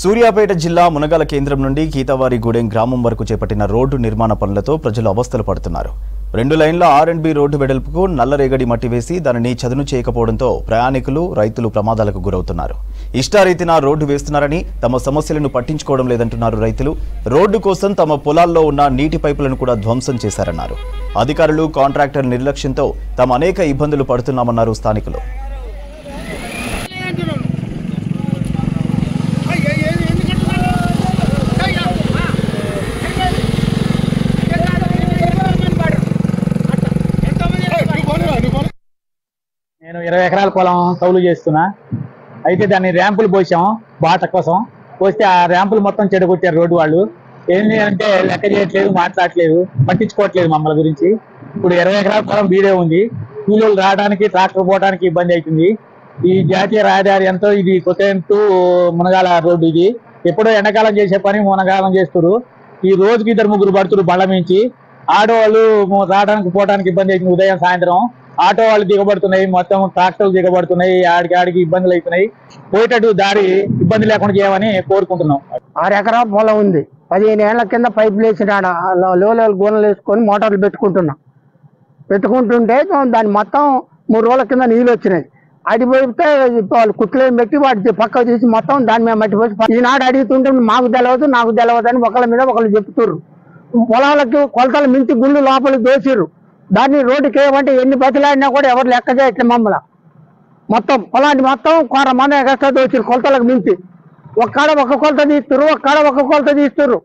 సూర్యాపేట జిల్లా మునగాల కేంద్రం నుండి గీతవారిగూడెం గ్రామం వరకు చేపట్టిన రోడ్డు నిర్మాణ పనులతో ప్రజలు అవస్థలు పడుతున్నారు. 2 లైన్ల R&B రోడ్డు వెడల్పుకు నల్లరేగడి మట్టి వేసి దానిని చదును చేయకపోవడంతో ప్రయాణికులు, రైతులు ప్రమాదాలకు గురవుతున్నారు. ఇష్టారీతిన రోడ్డు వేస్తున్నారని, తమ సమస్యలను పట్టించుకోవడం లేదంటున్నారు రైతులు. రోడ్డు కోసం తమ పొలాల్లో ఉన్న నీటి పైపులను కూడా ధ్వంసం చేశారన్నారు. అధికారులు, కాంట్రాక్టర్ నిర్లక్ష్యంతో తాము అనేక ఇబ్బందులు పడుతున్నామన్నారు స్థానికులు. నేను 20 ఎకరాల పొలం కౌలు చేస్తున్నా. అయితే దాన్ని ర్యాంపులు పోసాం బాట కోసం. పోస్తే ఆ ర్యాంపులు మొత్తం చెడగొట్టారు రోడ్డు వాళ్ళు. ఏంటి అంటే లెక్క చేయట్లేదు, మాట్లాడట్లేదు, పట్టించుకోవట్లేదు మమ్మల్ని గురించి. ఇప్పుడు 20 ఎకరాల పొలం బీడే ఉంది. కూలీలు రావడానికి, ట్రాక్టర్ పోవడానికి ఇబ్బంది అవుతుంది. ఈ జాతీయ రహదారి ఎంతో, ఇది కొత్త మునగాల రోడ్డు. ఇది ఎప్పుడో ఎండాకాలం చేసే పని మునగాలం చేస్తారు. ఈ రోజుకి 2-3 పడుతున్నారు బండ్ల మించి. ఆడవాళ్ళు రావడానికి పోవడానికి ఇబ్బంది అవుతుంది. ఉదయం సాయంత్రం ఆటో వాళ్ళు దిగబడుతున్నాయి, మొత్తం ట్రాక్టర్లు దిగబడుతున్నాయి. ఆడికి ఇబ్బందులు అవుతున్నాయి. పోయేటట్టు దారి ఇబ్బంది లేకుండా చేయమని కోరుకుంటున్నాం. 6 ఎకరాల పొలం ఉంది. 15 ఏళ్ల కింద పైపులు వేసినాడ లోలు గోనలు వేసుకొని మోటార్లు పెట్టుకుంటుంటే దాని మొత్తం 3 రోజుల కింద నీళ్ళు వచ్చినాయి. అడిపోతే వాళ్ళు కుట్లేం పెట్టి వాటి పక్క తీసి మొత్తం దాని మీద మట్టి పోసి ఈనాడు అడుగుతుంటే మాకు తెలియదు, నాకు తెలియదు అని ఒకళ్ళ మీద ఒకళ్ళు చెప్తుర్రు. పొలాలకి కొలతలు మించి గుళ్ళు లోపలికి దోసిర్రు. దాన్ని రోడ్డుకి ఏమంటే ఎన్ని బతులాడినా కూడా ఎవరు లెక్క చేయట్లేదు. మమ్మల్ని మొత్తం పొలాన్ని మొత్తం 100 మంది ఎక్స్ట్రా దోసిర్రు కొలతలకు మించి. ఒక్కడ ఒక కొలత తీస్తుర్రు, ఒక్కడ ఒక కొలత తీస్తుర్రు.